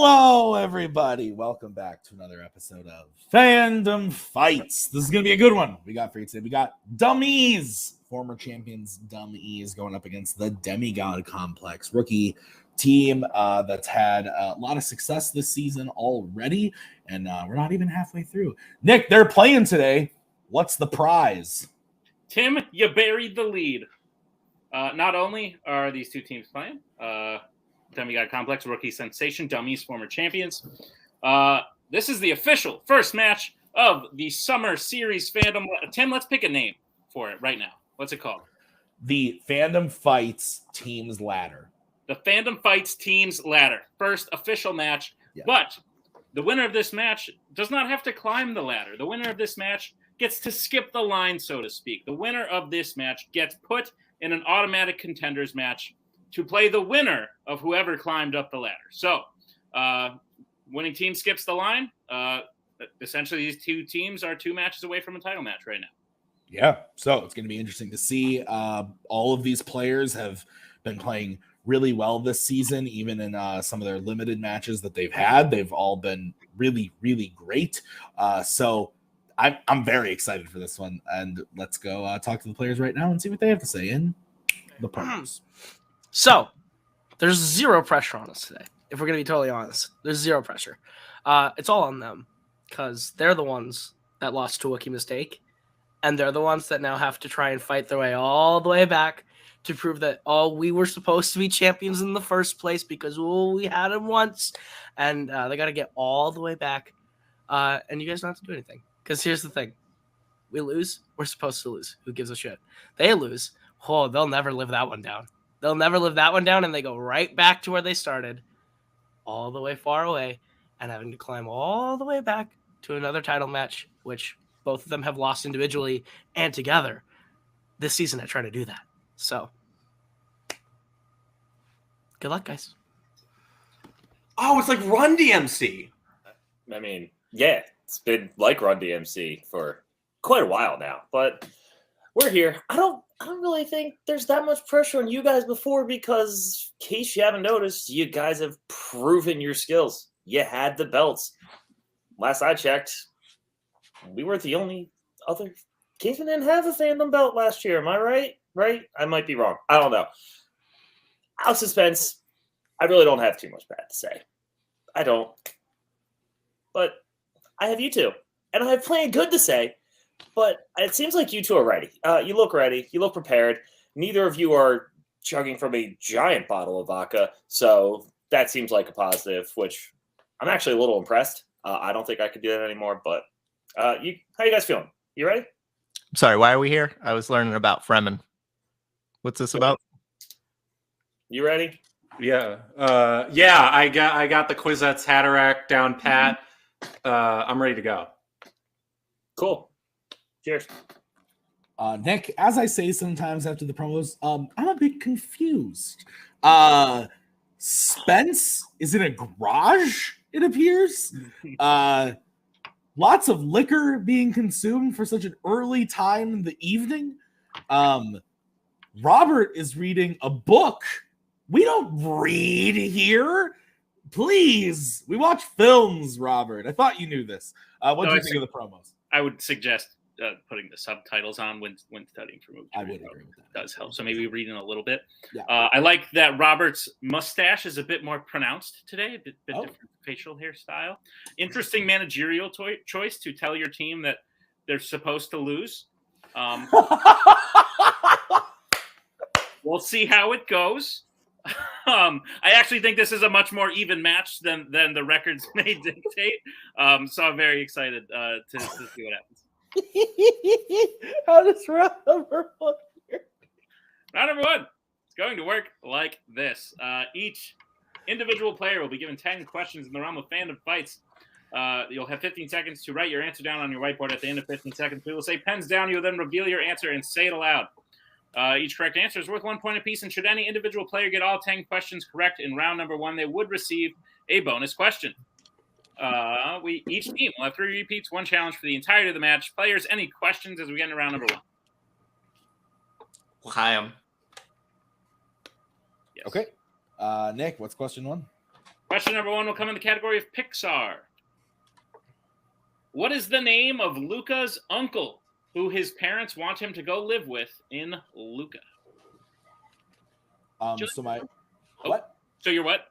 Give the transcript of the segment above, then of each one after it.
Hello, everybody. Welcome back to another episode of Fandom Fights. This is going to be a good one we got for you today. We got DUM-E's, former champions DUM-E's going up against the Demigod Complex rookie team that's had a lot of success this season already, and we're not even halfway through. Nick, they're playing today. What's the prize? Tim, you buried the lead. Not only are these two teams playing, Demigod Complex, rookie sensation, DUM-E's, former champions. This is the official first match of the Summer Series Fandom. Tim, let's pick a name for it right now. What's it called? The Fandom Fights Teams Ladder. The Fandom Fights Teams Ladder. First official match. Yeah. But the winner of this match does not have to climb the ladder. The winner of this match gets to skip the line, so to speak. The winner of this match gets put in an automatic contenders match to play the winner of whoever climbed up the ladder. So, winning team skips the line. Essentially, these two teams are two matches away from a title match right now. Yeah, so it's going to be interesting to see. All of these players have been playing really well this season, even in some of their limited matches that they've had. They've all been really, really great. So I'm very excited for this one. And let's go talk to the players right now and see what they have to say in the promos. So, there's zero pressure on us today. If we're going to be totally honest, there's zero pressure. It's all on them because they're the ones that lost to a rookie mistake, and they're the ones that now have to try and fight their way all the way back to prove that, we were supposed to be champions in the first place because, we had them once, and they got to get all the way back, and you guys don't have to do anything because here's the thing. We lose, we're supposed to lose. Who gives a shit? They lose. They'll never live that one down. They'll never live that one down, and they go right back to where they started, all the way far away, and having to climb all the way back to another title match, which both of them have lost individually and together this season at trying to do that. So, good luck, guys. Oh, it's like Run DMC. I mean, yeah, it's been like Run DMC for quite a while now, but we're here. I don't really think there's that much pressure on you guys before because, in case you haven't noticed, you guys have proven your skills. You had the belts. Last I checked, we were the only other Kingsman didn't have a Fandom belt last year. Am I right? Right? I might be wrong. I don't know. Out of suspense. I really don't have too much bad to say. I don't. But I have you two. And I have plenty good to say. But it seems like you two are ready. You look ready. You look prepared. Neither of you are chugging from a giant bottle of vodka. So that seems like a positive, which I'm actually a little impressed. I don't think I could do that anymore. But how you guys feeling? You ready? Sorry, why are we here? I was learning about Fremen. What's this about? You ready? Yeah. I got the Quizettes Hatterack down pat. I'm ready to go. Cool. Cheers. Nick, as I say sometimes after the promos, I'm a bit confused. Spence is in a garage, it appears. Lots of liquor being consumed for such an early time in the evening. Robert is reading a book. We don't read here. Please. We watch films, Robert. I thought you knew this. What do you think of the promos? I would suggest putting the subtitles on when studying for movies. I would agree with that. Does help. So maybe reading a little bit. Yeah. I like that Robert's mustache is a bit more pronounced today, a bit different facial hairstyle. Interesting managerial choice to tell your team that they're supposed to lose. We'll see how it goes. I actually think this is a much more even match than the records may dictate. So I'm very excited to see what happens. How does round number one work? Round number one. It's going to work like this. Each individual player will be given 10 questions in the realm of Fandom Fights. You'll have 15 seconds to write your answer down on your whiteboard. At the end of 15 seconds, we will say pens down. You'll then reveal your answer and say it aloud. Each correct answer is worth 1 point apiece, and should any individual player get all 10 questions correct in round number one, they would receive a bonus question. Each team will have 3 repeats, 1 challenge for the entirety of the match. Players, any questions as we get into round number one? Hi, Yes. Okay. Nick, what's question one? Question number 1 will come in the category of Pixar. What is the name of Luca's uncle, who his parents want him to go live with in Luca? So my what? So you're what?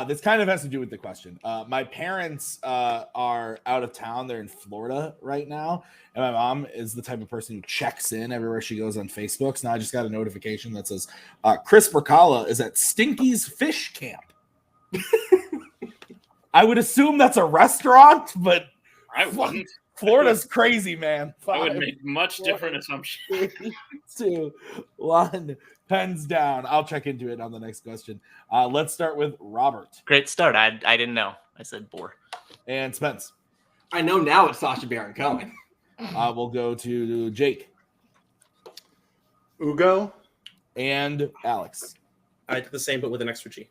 This kind of has to do with the question. My parents are out of town. They're in Florida right now. And my mom is the type of person who checks in everywhere she goes on Facebook. So now I just got a notification that says, Chris Bracala is at Stinky's Fish Camp. I would assume that's a restaurant, but I wouldn't. Florida's crazy, man. I would make much different assumptions. 2, 1, pens down. I'll check into it on the next question. Let's start with Robert. Great start. I didn't know. I said Boar. And Spence. I know now it's Sacha Baron Cohen. We'll go to Jake. Ugo. And Alex. I did the same, but with an extra G.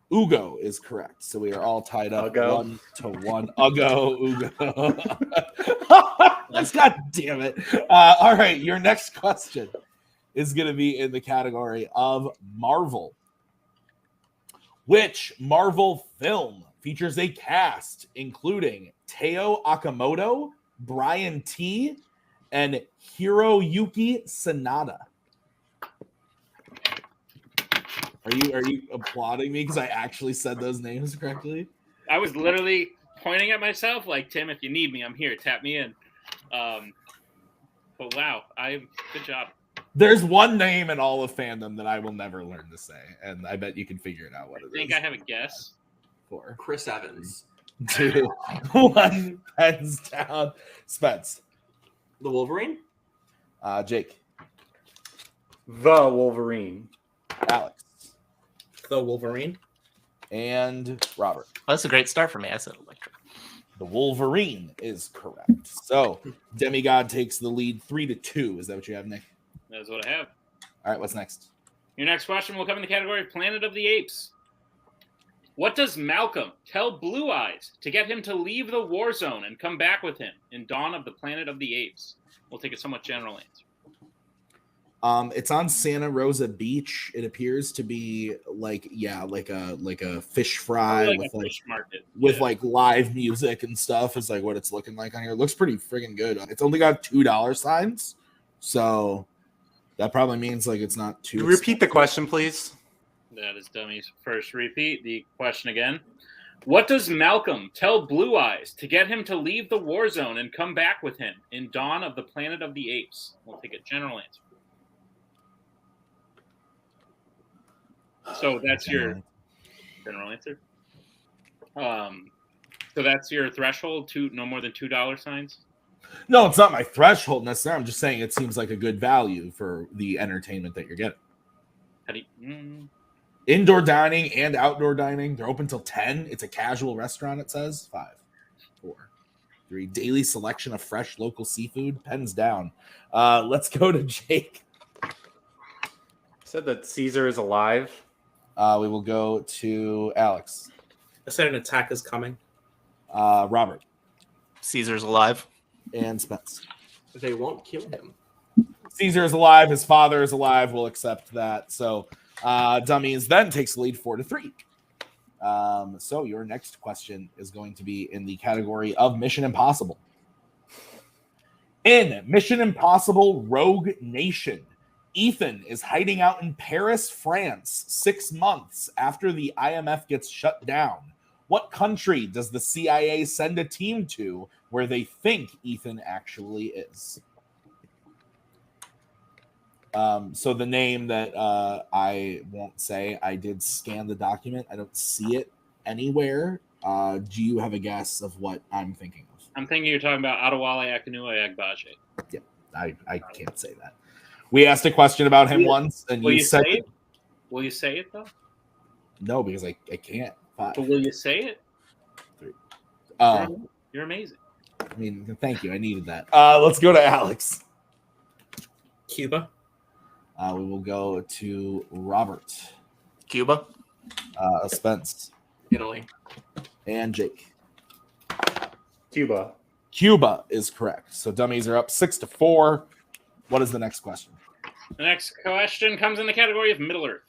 Ugo is correct. So we are all tied up Ugo. 1-1. Ugo. God damn it. All right. Your next question is going to be in the category of Marvel. Which Marvel film features a cast including Teo Okamoto, Brian T, and Hiroyuki Sanada? Are you applauding me because I actually said those names correctly? I was literally pointing at myself like, Tim, if you need me, I'm here. Tap me in. But wow, good job. There's one name in all of fandom that I will never learn to say, and I bet you can figure it out what it is. I think I have a guess. 4, Chris Evans. 2, 1, pens down. Spence. The Wolverine? Jake. The Wolverine. Alex. The Wolverine. And Robert. Well, that's a great start for me. I said Electra. The Wolverine is correct. So Demigod takes the lead 3-2. Is that what you have, Nick? That's what I have. All right, what's next? Your next question will come in the category of Planet of the Apes. What does Malcolm tell Blue Eyes to get him to leave the war zone and come back with him in Dawn of the Planet of the Apes? We'll take a somewhat general answer. It's on Santa Rosa Beach. It appears to be like a fish fry Like with a fish market. with like live music and stuff is like what it's looking like on here. It looks pretty friggin' good. It's only got $2 signs, so that probably means like it's not too. Repeat the question, please. That is Dummy's first repeat. The question again. What does Malcolm tell Blue Eyes to get him to leave the war zone and come back with him in Dawn of the Planet of the Apes? We'll take a general answer. So that's your general answer. So that's your threshold, no more than $2 signs. No, it's not my threshold necessarily. I'm just saying it seems like a good value for the entertainment that you're getting. How do you, Indoor dining and outdoor dining. They're open till 10. It's a casual restaurant, it says. 5, 4, 3. Daily selection of fresh local seafood. Pens down. Let's go to Jake. Said that Caesar is alive. We will go to Alex. I said an attack is coming. Robert. Caesar's alive. And Spence. They won't kill him. Caesar is alive. His father is alive. We'll accept that. So Dummies then takes the lead 4-3. So your next question is going to be in the category of Mission Impossible. In Mission Impossible Rogue Nation, Ethan is hiding out in Paris, France, 6 months after the IMF gets shut down. What country does the CIA send a team to where they think Ethan actually is? So the name that I won't say, I did scan the document. I don't see it anywhere. Do you have a guess of what I'm thinking of? I'm thinking you're talking about Adewale Akinnuoye Agbaje. Yeah, I can't say that. We asked a question about him once, and Will you you said say it? Will you say it though? no because I can't. 5, But will you say it? 3. You're amazing. I mean, thank you. I needed that. Let's go to Alex. Cuba. We will go to Robert, Cuba. Spence, Italy. and Jake. Cuba. Cuba is correct. So dummies are up 6-4. What is the next question? The next question comes in the category of Middle Earth.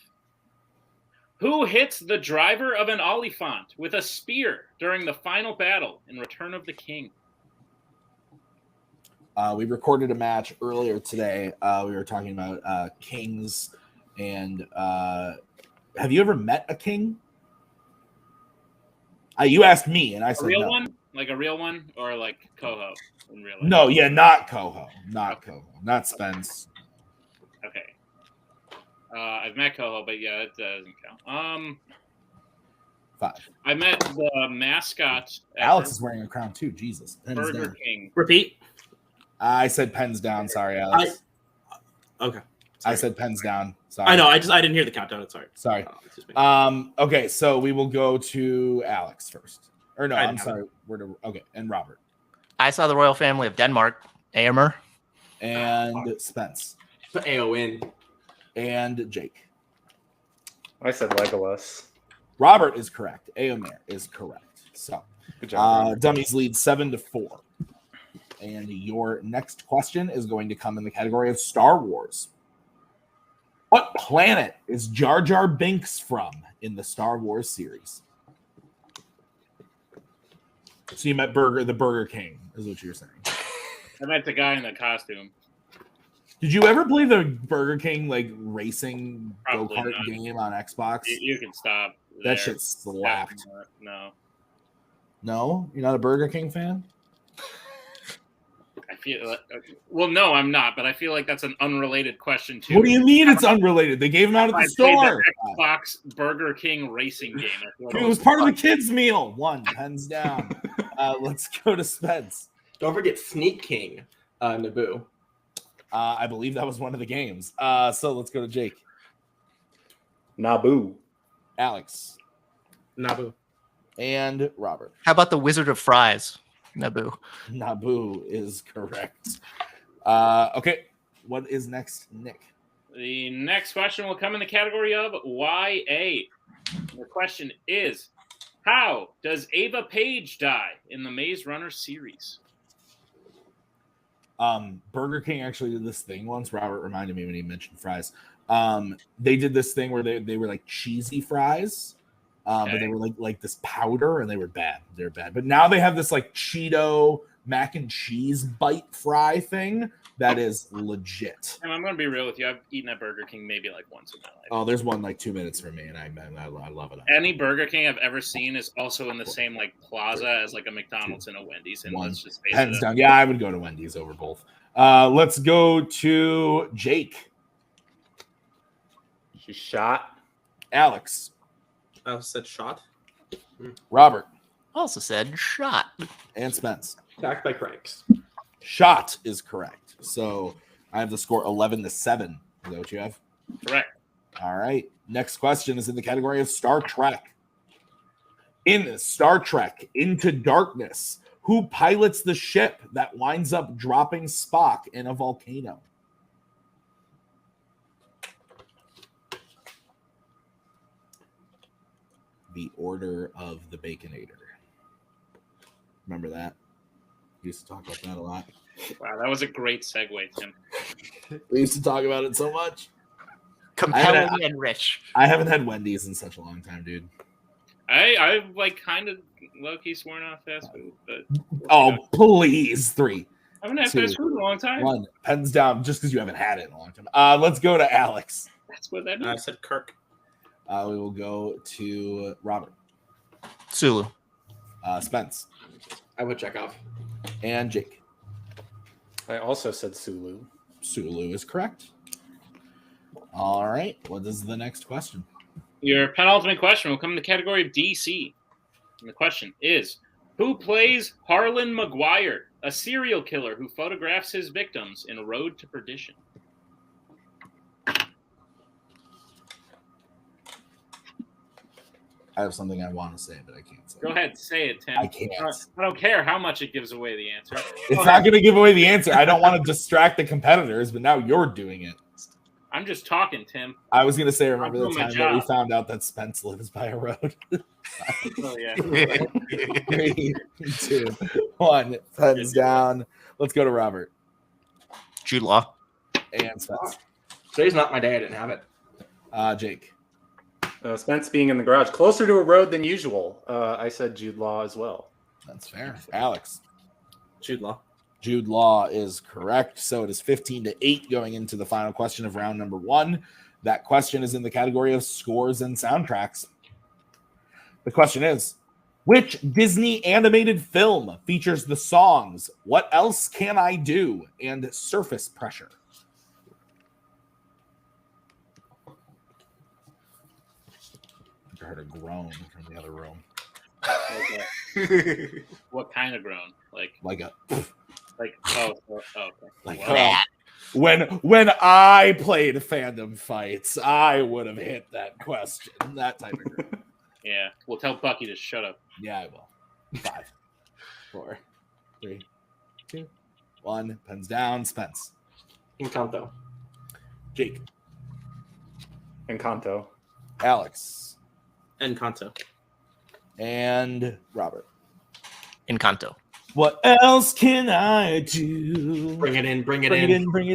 Who hits the driver of an Oliphant with a spear during the final battle in Return of the King? We recorded a match earlier today. We were talking about kings, and have you ever met a king? You asked me, and I said A real no. one? Like a real one? Or like Coho in real life? No, yeah, not Coho. Not Coho. Not Spence. Okay. I've met Coho, but yeah, it doesn't count. 5. I met the mascot at Alex is wearing a crown too. Jesus. Pens Burger down. King. Repeat. I said pens down. Sorry, Alex. Okay. I said pens down. Sorry. I know. I didn't hear the countdown. It's sorry. Sorry. Excuse me. Okay, so we will go to Alex first. Or no, I I'm know. sorry. Okay, and Robert. I saw the royal family of Denmark. Aomer. And Spence. Put AO in. And Jake. I said Legolas. Robert is correct. Aomer is correct. So Good job. Dummies lead 7-4. And your next question is going to come in the category of Star Wars. What planet is Jar Jar Binks from in the Star Wars series? So you met the Burger King, is what you're saying. I met the guy in the costume. Did you ever play the Burger King like racing Probably go-kart not. game on Xbox? You can stop. That there. shit slapped. No. No? You're not a Burger King fan? I feel well, no, I'm not, but I feel like that's an unrelated question too. What do you mean it's unrelated? They gave them out at I the played store. the Xbox Burger King racing game. I feel like It was part of the kids' meal. 1, hands down. Let's go to Spence. Don't forget Sneak King, Naboo. I believe that was one of the games. So let's go to Jake. Naboo. Alex. Naboo. And Robert. How about the Wizard of Fries? Naboo. Naboo is correct. Okay. What is next, Nick? The next question will come in the category of YA. The question is, how does Ava Page die in the Maze Runner series? Burger King actually did this thing once. Robert reminded me when he mentioned fries. They did this thing where they were like cheesy fries, but they were like this powder, and they were bad. They're bad. But now they have this like Cheeto mac and cheese bite fry thing that is legit. And I'm going to be real with you. I've eaten at Burger King maybe like once in my life. Oh, there's one like 2 minutes from me, and I love it. Any Burger King I've ever seen is also in the same like plaza as like a McDonald's and a Wendy's. And let's just face Hands it. down. Yeah, I would go to Wendy's over both. Let's go to Jake. She shot. Alex. I said shot. Robert. Also said shot. And Spence. Attacked by cranks. Shot is correct. So I have the score 11-7. Is that what you have? Correct. All right. Next question is in the category of Star Trek. In Star Trek Into Darkness, who pilots the ship that winds up dropping Spock in a volcano? The Order of the Baconator. Remember that? We used to talk about that a lot. Wow, that was a great segue, Tim. We used to talk about it so much. Compelling and rich. I haven't had Wendy's in such a long time, dude. I've like kind of low-key sworn off fast food, but Oh, please. 3, I haven't had 2, fast food in a long time. 1. Pens down just because you haven't had it in a long time. Let's go to Alex. That's what that I means. said Kirk. We will go to Robert. Sulu. Spence. I would check off. And Jake. I also said Sulu. Sulu is correct. All right. What is the next question? Your penultimate question will come in the category of DC. And the question is, who plays Harlan Maguire, a serial killer who photographs his victims in Road to Perdition? I have something I want to say, but I can't say. Go ahead, say it, Tim. I can't. I don't care how much it gives away the answer. It's not going to give away the answer. I don't want to distract the competitors, but now you're doing it. I'm just talking, Tim. I was going to say, remember the I'm doing my time that we job. found out that Spence lives by a road? Oh, yeah. 3, 2, 1. Pens down. Let's go to Robert Jude Law. and Spence. Today's not my day. I didn't have it. Jake. Spence being in the garage, closer to a road than usual. I said Jude Law as well. That's fair. Alex. Jude Law. Jude Law is correct. So it is 15-8 going into the final question of round number 1. That question is in the category of scores and soundtracks. The question is, which Disney animated film features the songs What Else Can I Do and Surface Pressure? I heard a groan from the other room. Okay. What kind of groan? Like a okay. like Wow. when I played Fandom Fights, I would have hit that question. That type of groan. Yeah. We'll tell Bucky to shut up. Yeah, I will. 5, 4, 3, 2, 1. Pens down. Spence. Encanto. Jake. Encanto. Alex. Encanto. And Robert. Encanto. What else can I do? Bring it in. Bring it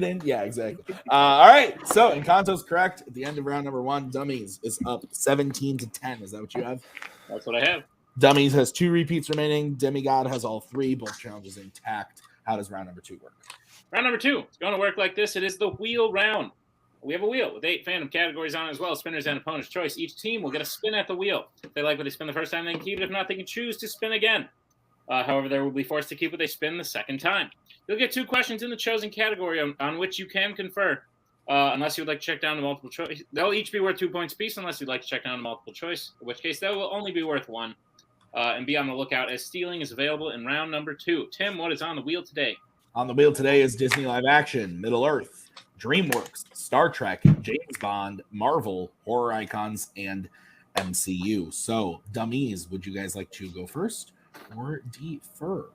in. Yeah, exactly. All right. So Encanto's correct. At the end of round number 1, Dummies is up 17-10. Is that what you have? That's what I have. Dummies has 2 repeats remaining. Demigod has all 3. Both challenges intact. How does round number 2 work? Round number 2. It's going to work like this. It is the wheel round. We have a wheel with 8 fandom categories on it as well. Spinners and opponent's choice. Each team will get a spin at the wheel. If they like what they spin the first time, they can keep it. If not, they can choose to spin again. However, they will be forced to keep what they spin the second time. You'll get 2 questions in the chosen category on which you can confer, unless you would like to check down to multiple choice. They'll each be worth 2 points apiece unless you'd like to check down to multiple choice, in which case they will only be worth 1. And be on the lookout as stealing is available in round number 2. Tim, what is on the wheel today? On the wheel today is Disney live action, Middle Earth, DreamWorks, Star Trek, James Bond, Marvel, horror icons, and MCU. So, Dummies, would you guys like to go first or defer?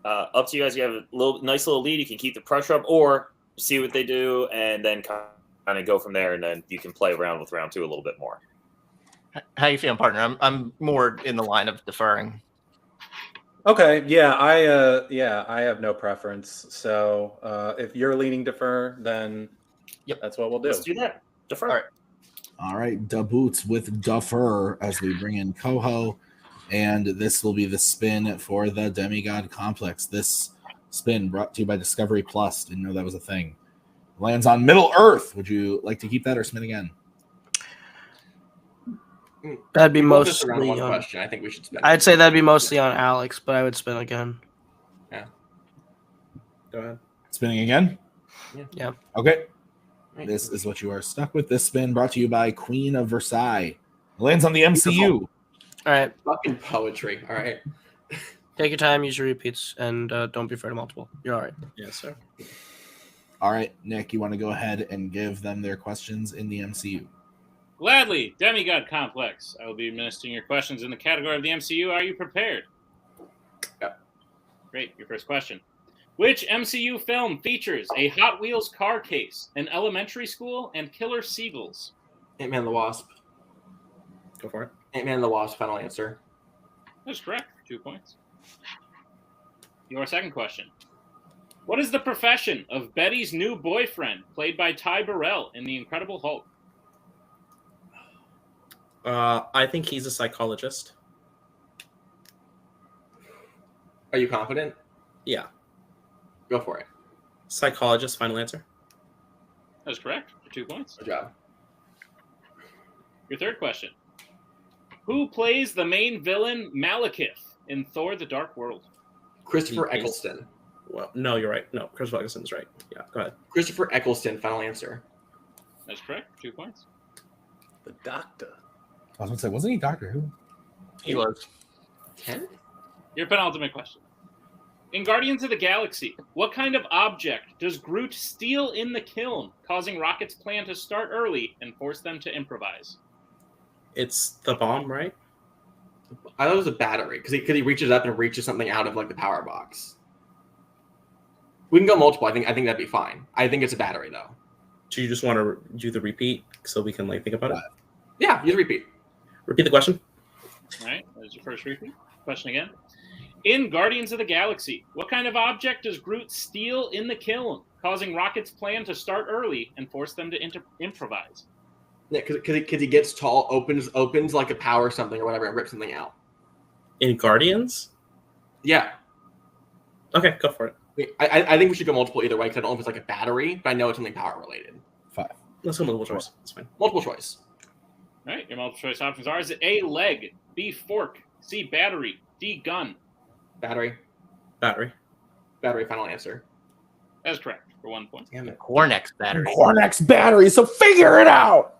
Up to you guys. You have a nice little lead. You can keep the pressure up or see what they do and then kind of go from there. And then you can play around with round 2 a little bit more. How you feeling, partner? I'm more in the line of deferring. Okay, yeah, I have no preference. So if you're leaning defer, then that's what we'll do. Let's do that. Defer. All right, Da Boots with defer as we bring in Coho. And this will be the spin for the Demigod Complex. This spin brought to you by Discovery Plus. Didn't know that was a thing. Lands on Middle Earth. Would you like to keep that or spin again? That'd be Mostly mostly one on. question. I think we should spend. I'd say that'd be mostly on Alex, but I would spin again. Go ahead. Spinning again? Yeah. Okay. This is what you are stuck with. This spin brought to you by Queen of Versailles. It lands on the MCU. All right. Fucking poetry. All right. Take your time, use your repeats, and don't be afraid of multiple. You're all right. Yes, sir. All right, Nick, you want to go ahead and give them their questions in the MCU? Gladly, Demigod Complex. I will be administering your questions in the category of the MCU. Are you prepared? Yeah. Great. Your first question. Which MCU film features a Hot Wheels car case, an elementary school, and killer seagulls? Ant-Man and the Wasp. Go for it. Ant-Man and the Wasp. Final answer. That's correct. 2 points. Your second question. What is the profession of Betty's new boyfriend, played by Ty Burrell in The Incredible Hulk? I think he's a psychologist. Are you confident? Yeah. Go for it. Psychologist, final answer. That's correct. For 2 points. Good job. Your third question. Who plays the main villain Malekith in Thor: The Dark World? Christopher He is- Eccleston. Well, no, you're right. No, Christopher Eccleston's right. Yeah, go ahead. Christopher Eccleston. Final answer. That's correct. 2 points. The Doctor. I was going to say, wasn't he Doctor Who? He was. 10? Your penultimate question. In Guardians of the Galaxy, what kind of object does Groot steal in the kiln, causing Rocket's plan to start early and force them to improvise? It's the bomb, right? I thought it was a battery because he reaches up and reaches something out of like the power box. We can go multiple. I think that'd be fine. I think it's a battery though. Do you just want to do the repeat so we can think about it? Yeah, you repeat. Repeat the question. All right, there's your first repeat. Question again. In Guardians of the Galaxy, what kind of object does Groot steal in the kiln, causing Rocket's plan to start early and force them to improvise? Yeah, because he gets tall, opens like a power something or whatever, and rips something out. In Guardians? Yeah. Okay, go for it. I think we should go multiple either way because I don't know if it's like a battery, but I know it's something power related. 5. Let's go multiple choice. That's fine. Multiple choice. All right, your multiple choice options are: is it A, leg, B, fork, C, battery, D, gun? Battery. Battery. Battery. Final answer. That is correct for 1 point. Damn it. Cornex battery. Cornex battery, so figure it out.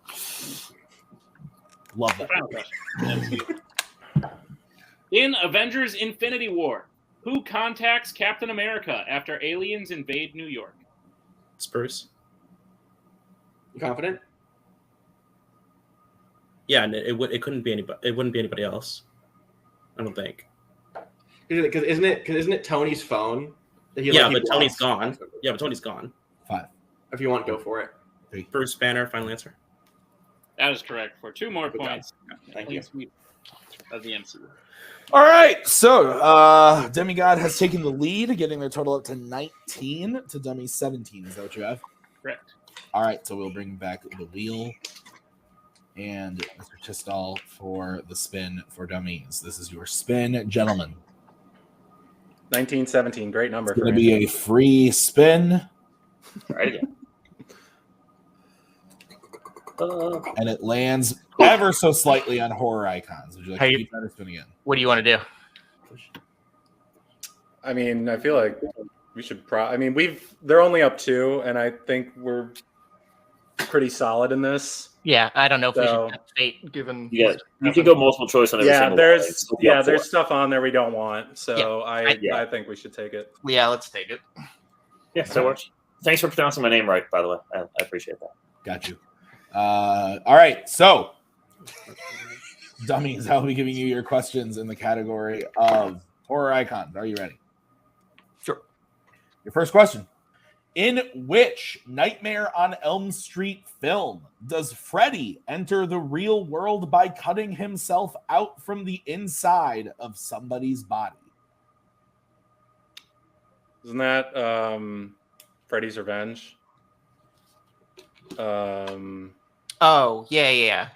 Love that. Final question. In Avengers Infinity War, who contacts Captain America after aliens invade New York? Spruce. You confident? Yeah, and it couldn't be anybody. It wouldn't be anybody else. I don't think. Because isn't it Tony's phone? That he, Yeah, he but Tony's blocks? gone. Yeah, but Tony's gone. 5. If you want, go for it. Bruce Banner. Final answer. That is correct for 2 more Good job. points. Thank you. Of the MCU. All right, so Demigod has taken the lead, getting their total up to 19 to Dummy's 17. Is that what you have? Correct. All right, so we'll bring back the wheel and Mr. Tistal for the spin for Dummies. This is your spin, gentlemen. 1917, great number. It's going to be a free spin, All right again. and it lands ever so slightly on horror icons. Would you like Hey. to keep that or spin again? What do you want to do? I mean, I feel like we should they're only up 2, and I think we're pretty solid in this. Yeah, I don't know if we So- should fate given. You can go multiple choice on every Yeah, single there's one. It's there's up stuff on there we don't want. So Yeah, I think we should take it. Yeah, let's take it. for it. Yeah, that works. Thanks for pronouncing my name right, by the way. I appreciate that. Got you. All right, so Dummies, I'll be giving you your questions in the category of horror icons. Are you ready? Sure. Your first question. In which Nightmare on Elm Street film does Freddy enter the real world by cutting himself out from the inside of somebody's body? Isn't that Freddy's Revenge? Oh, yeah.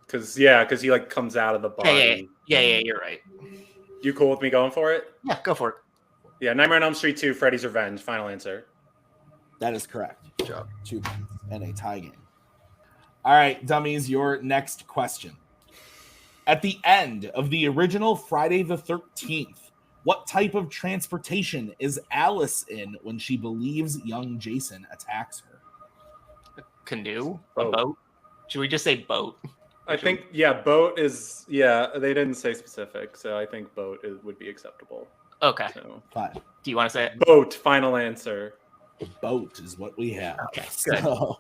Because he like comes out of the body. Yeah, you're right. You cool with me going for it? Yeah, go for it. Yeah, Nightmare on Elm Street 2, Freddy's Revenge. Final answer. That is correct. Good job. 2 points and a tie game. All right, Dummies, your next question. At the end of the original Friday the 13th, what type of transportation is Alice in when she believes young Jason attacks her? Canoe? Boat. A boat? Should we just say boat? I think, boat is, they didn't say specific, so I think boat would be acceptable. Okay. So 5. Do you want to say it? boat, final answer. Boat is what we have. Okay, good. So,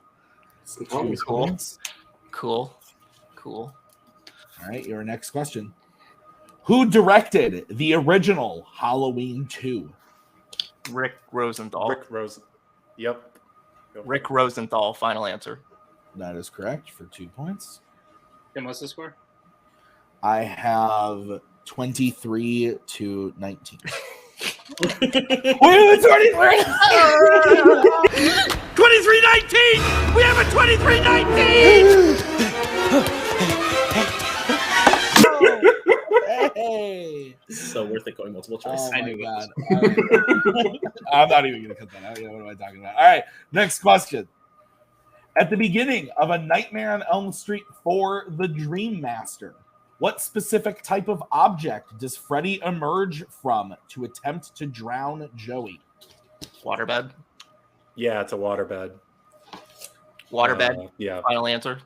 Oh, two cool. points. Cool. All right, your next question. Who directed the original Halloween 2? Rick Rosenthal. Rick Rose. Yep. Rick Rosenthal, final answer. That is correct for 2 points. And what's the score? I have 23 to 19. Wait, 23-19! We have a 23-19! Hey! So worth it going multiple choice. Oh I my knew it. God. All right. I'm not even going to cut that out. What am I talking about? All right, next question. At the beginning of A Nightmare on Elm Street 4, The Dream Master, what specific type of object does Freddy emerge from to attempt to drown Joey? Waterbed. Yeah, it's a waterbed. Waterbed, Yeah. final answer.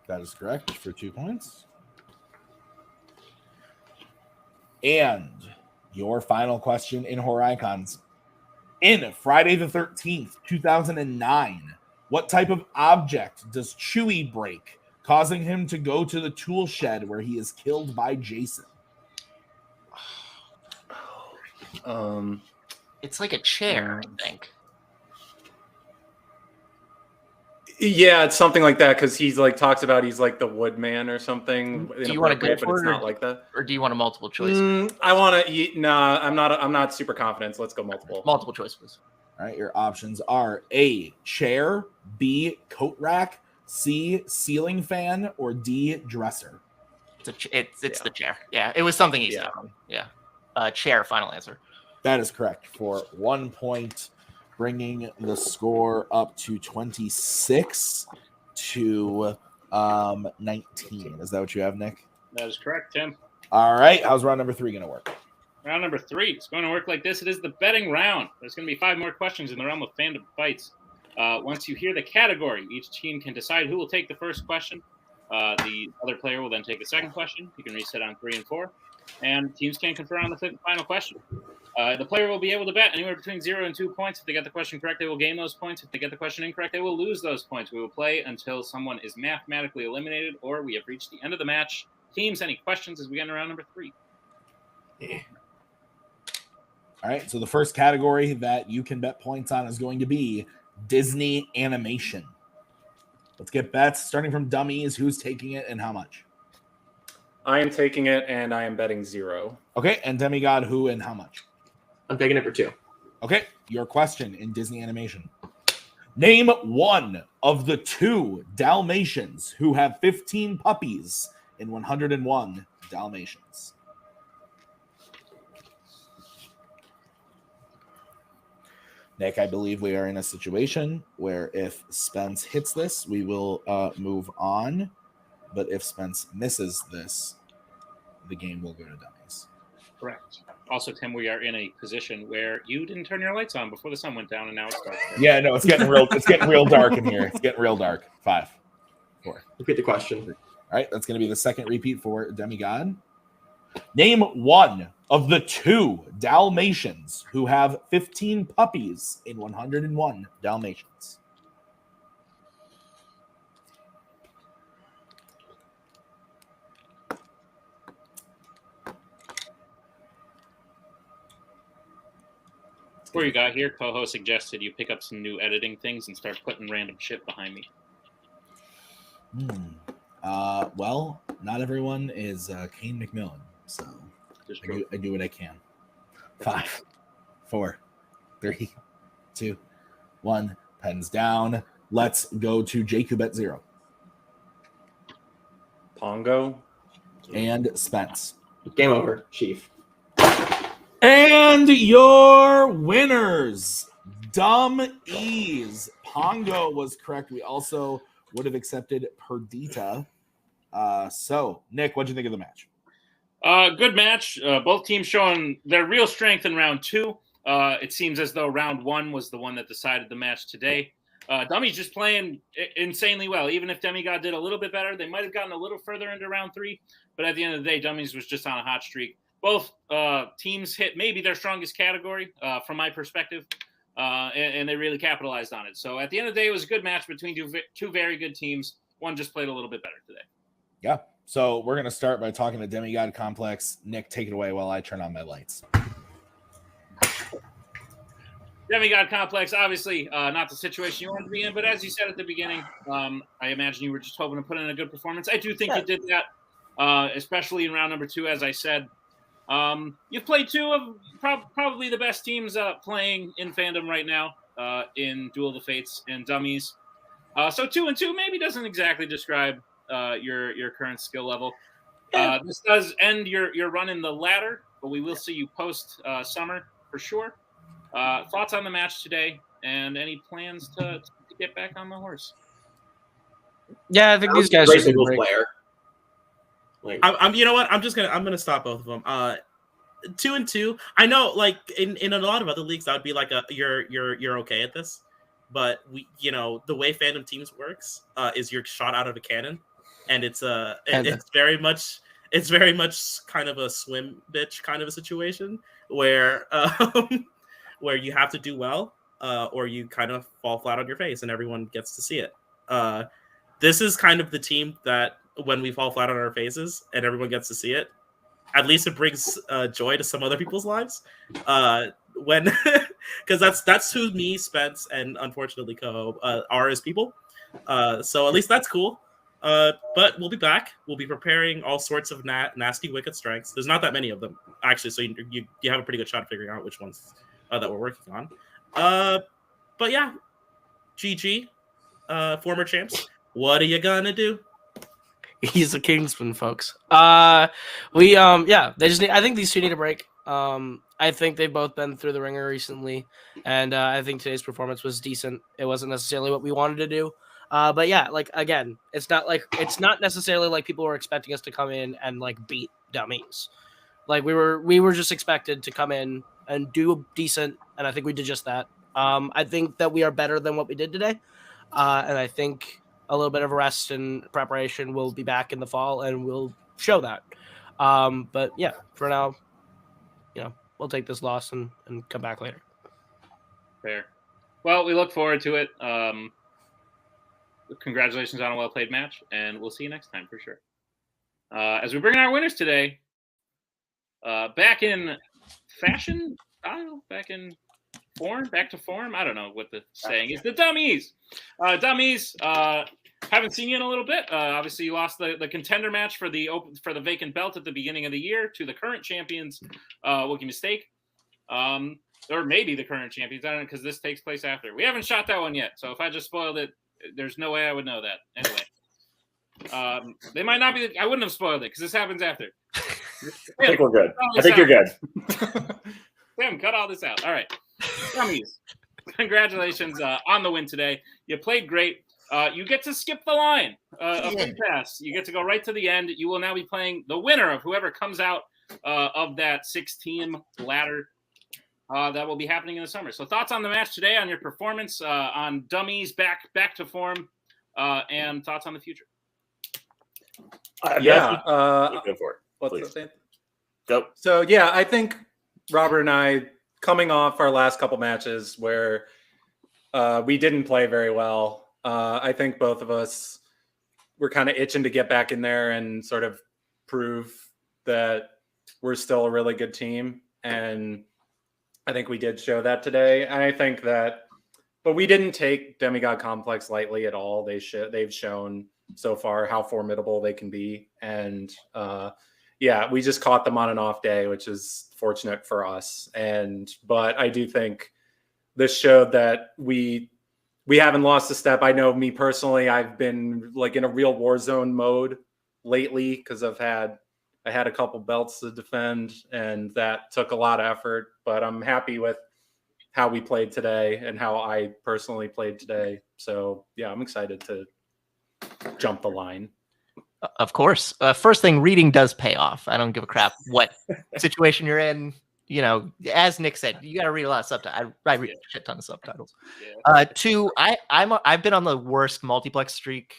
That is correct for 2 points. And your final question in Horror Icons. In Friday the 13th, 2009, what type of object does Chewie break, causing him to go to the tool shed where he is killed by Jason? It's like a chair, I think. Yeah, it's something like that because he's like talks about he's like the woodman or something. Do you want to go inappropriate, but for it's it, not like that. or do you want a multiple choice? I want to. Nah, I'm not super confident. So let's go multiple. Multiple choice, please. All right, your options are A, chair, B, coat rack, C, ceiling fan, or D, dresser? It's the chair. Yeah, it was something easy. Yeah. Chair, final answer. That is correct for 1 point, bringing the score up to 26 to 19. Is that what you have, Nick? That is correct, Tim. All right. How's round number 3 going to work? Round number 3 is going to work like this. It is the betting round. There's going to be 5 more questions in the realm of Fandom Fights. Once you hear the category, each team can decide who will take the first question. The other player will then take the second question. You can reset on 3 and 4. And teams can confer on the final question. The player will be able to bet anywhere between 0 and 2 points. If they get the question correct, they will gain those points. If they get the question incorrect, they will lose those points. We will play until someone is mathematically eliminated or we have reached the end of the match. Teams, any questions as we get into round number 3? All right. So the first category that you can bet points on is going to be Disney animation. Let's get bets starting from dummies. Who's taking it and how much? I am taking it, and I am betting 0. Okay. And Demigod, who and how much? I'm taking it for 2. Okay. Your question in Disney animation. Name one of the 2 Dalmatians who have 15 puppies in 101 Dalmatians. Nick, I believe we are in a situation where if Spence hits this, we will move on. But if Spence misses this, the game will go to dummies. Correct. Also, Tim, we are in a position where you didn't turn your lights on before the sun went down, and now it's dark. Yeah, no, it's getting real. It's getting real dark in here. It's getting real dark. 5, 4. Repeat the question. All right, that's going to be the second repeat for Demigod. Name one of the 2 Dalmatians who have 15 puppies in 101 Dalmatians. Before you got here, Coho suggested you pick up some new editing things and start putting random shit behind me. Well, not everyone is Kane McMillan, so I do what I can. 5, 4, 3, 2, 1. Pens down. Let's go to Jacob at 0. Pongo. And Spence. Game over, Chief. And your winners, DUM-E's. Pongo was correct. We also would have accepted Perdita. So, Nick, what'd you think of the match? Good match. Both teams showing their real strength in round 2. It seems as though round 1 was the one that decided the match today. Dummies just playing insanely well. Even if Demigod did a little bit better, they might have gotten a little further into round 3. But at the end of the day, Dummies was just on a hot streak. Both teams hit maybe their strongest category from my perspective, and they really capitalized on it. So at the end of the day, it was a good match between two very good teams. One just played a little bit better today. Yeah. So we're going to start by talking to Demigod Complex. Nick, take it away while I turn on my lights. Demigod Complex, obviously not the situation you wanted to be in, but as you said at the beginning, I imagine you were just hoping to put in a good performance. I do think you did that, especially in round number 2, as I said. You've played 2 of probably the best teams playing in Fandom right now in Duel of the Fates and Dummies. So 2 and 2 maybe doesn't exactly describe your current skill level. This does end your run in the ladder, but we will see you post summer for sure. Thoughts on the match today, and any plans to get back on the horse? Yeah, I think these guys should be great. Player. Like, I'm you know what? I'm gonna stop both of them. 2 and 2. I know, like in a lot of other leagues, that would be like you're okay at this, but the way Fandom Teams works is you're shot out of a cannon, and it's very much kind of a swim bitch kind of a situation where where you have to do well, or you kind of fall flat on your face, and everyone gets to see it. This is kind of the team that, when we fall flat on our faces and everyone gets to see it, at least it brings joy to some other people's lives. When, because that's who me, Spence, and unfortunately Coho are as people. So at least that's cool. But we'll be back. We'll be preparing all sorts of nasty wicked strengths. There's not that many of them actually, so you have a pretty good shot at figuring out which ones that we're working on. But yeah, GG, former champs. What are you gonna do? He's a Kingsman, folks. They just need. I think these two need a break. I think they've both been through the ringer recently, and I think today's performance was decent. It wasn't necessarily what we wanted to do, but yeah, like again, it's not necessarily like people were expecting us to come in and like beat dummies. Like we were just expected to come in and do decent, and I think we did just that. I think that we are better than what we did today, and I think a little bit of rest and preparation will be back in the fall, and we'll show that. But yeah, for now, we'll take this loss and come back later. Fair. Well, we look forward to it. Congratulations on a well-played match, and we'll see you next time for sure. As we bring in our winners today, back in fashion, back in form, back to form. I don't know what the saying is. The dummies. Dummies. Haven't seen you in a little bit. Obviously, you lost the contender match for the vacant belt at the beginning of the year to the current champions, Wookiee Mistake, or maybe the current champions. I don't know, because this takes place after. We haven't shot that one yet, so if I just spoiled it, there's no way I would know that. Anyway, they might not be. I wouldn't have spoiled it because this happens after. I think we're good. I think you're good. Tim, cut all this out. All right, dummies. Congratulations on the win today. You played great. You get to skip the line of Free Pass. You get to go right to the end. You will now be playing the winner of whoever comes out of that 6-team ladder that will be happening in the summer. So thoughts on the match today, on your performance, on dummies back to form, and thoughts on the future. Go for it. What's Please. the thing? Go. So yeah, I think Robert and I, coming off our last couple matches where we didn't play very well, I think both of us were kind of itching to get back in there and sort of prove that we're still a really good team. And I think we did show that today. And I think that, but we didn't take Demigod Complex lightly at all. They've shown so far how formidable they can be. And we just caught them on an off day, which is fortunate for us. But I do think this showed that we haven't lost a step. I know me personally, I've been like in a real war zone mode lately because I had a couple belts to defend, and that took a lot of effort. But I'm happy with how we played today and how I personally played today. So yeah, I'm excited to jump the line. Of course. First thing, reading does pay off. I don't give a crap what situation you're in. As Nick said, you got to read a lot of subtitles. I read a shit ton of subtitles. Two, I've been on the worst multiplex streak.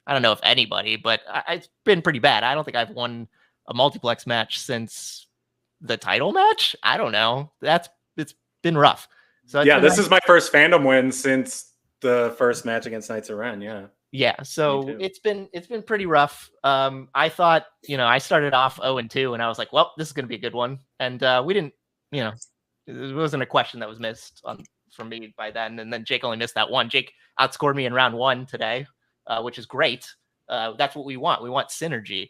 I don't know if anybody, but it's been pretty bad. I don't think I've won a multiplex match since the title match. I don't know. It's been rough. So yeah, this is my first Fandom win since the first match against Knights of Ren. Yeah. Yeah, so it's been pretty rough. I thought, I started off 0-2, and I was like, well, this is going to be a good one. And we didn't, it wasn't a question that was missed from me by then. And then Jake only missed that one. Jake outscored me in round 1 today, which is great. That's what we want. We want synergy.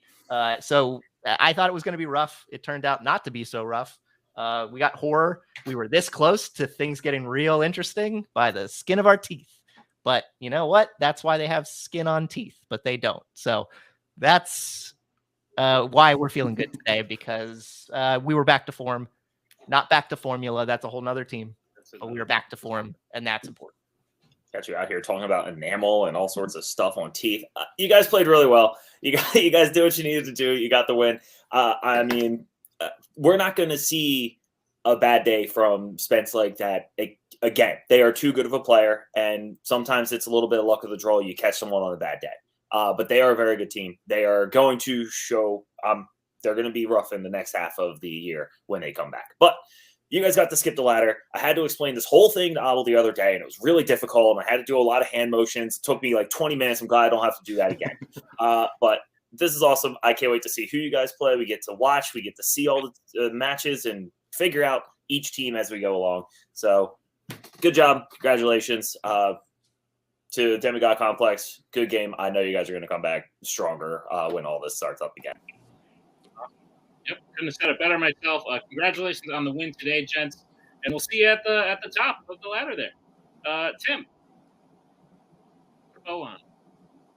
So I thought it was going to be rough. It turned out not to be so rough. We got horror. We were this close to things getting real interesting by the skin of our teeth. But you know what? That's why they have skin on teeth, but they don't. So that's why we're feeling good today, because we were back to form, not back to formula. That's a whole nother team. But we were back to form, and that's important. Got you out here talking about enamel and all sorts of stuff on teeth. You guys played really well. You guys did what you needed to do. You got the win. We're not going to see a bad day from Spence like that. Again, they are too good of a player, and sometimes it's a little bit of luck of the draw. You catch someone on a bad day. But they are a very good team. They are going to show they're going to be rough in the next half of the year when they come back. But you guys got to skip the ladder. I had to explain this whole thing to Abel the other day, and it was really difficult, and I had to do a lot of hand motions. It took me like 20 minutes. I'm glad I don't have to do that again. But this is awesome. I can't wait to see who you guys play. We get to watch. We get to see all the matches and figure out each team as we go along. So good job. Congratulations to Demigod Complex. Good game. I know you guys are going to come back stronger when all this starts up again. Yep, couldn't have said it better myself. Congratulations on the win today, gents. And we'll see you at the top of the ladder there. Tim. Go on.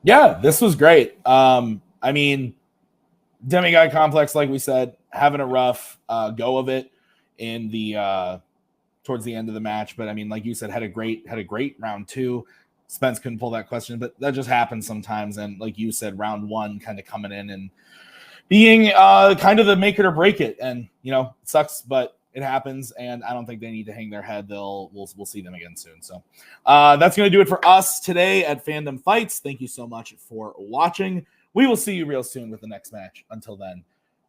Yeah, this was great. I mean, Demigod Complex, like we said, having a rough go of it in the towards the end of the match, but I mean, like you said, had a great round 2. Spence couldn't pull that question, but that just happens sometimes. And like you said, round 1 kind of coming in and being kind of the make it or break it, and you know, it sucks, but it happens, and I don't think they need to hang their head. We'll see them again soon. So that's going to do it for us today at Fandom Fights. Thank you so much for watching. We will see you real soon with the next match. Until then,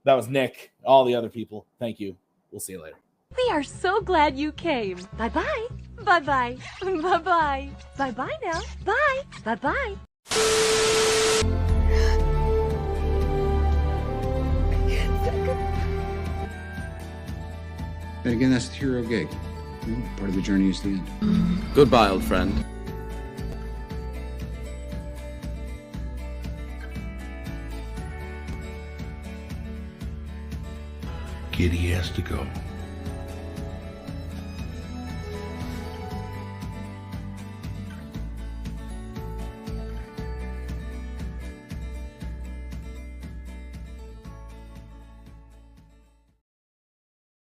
that was Nick, all the other people. Thank you. We'll see you later. We are so glad you came. Bye-bye. Bye-bye. Bye-bye. Bye-bye now. Bye. Bye-bye. And again, that's the hero gig. Part of the journey is the end. Goodbye, old friend. Kitty has to go.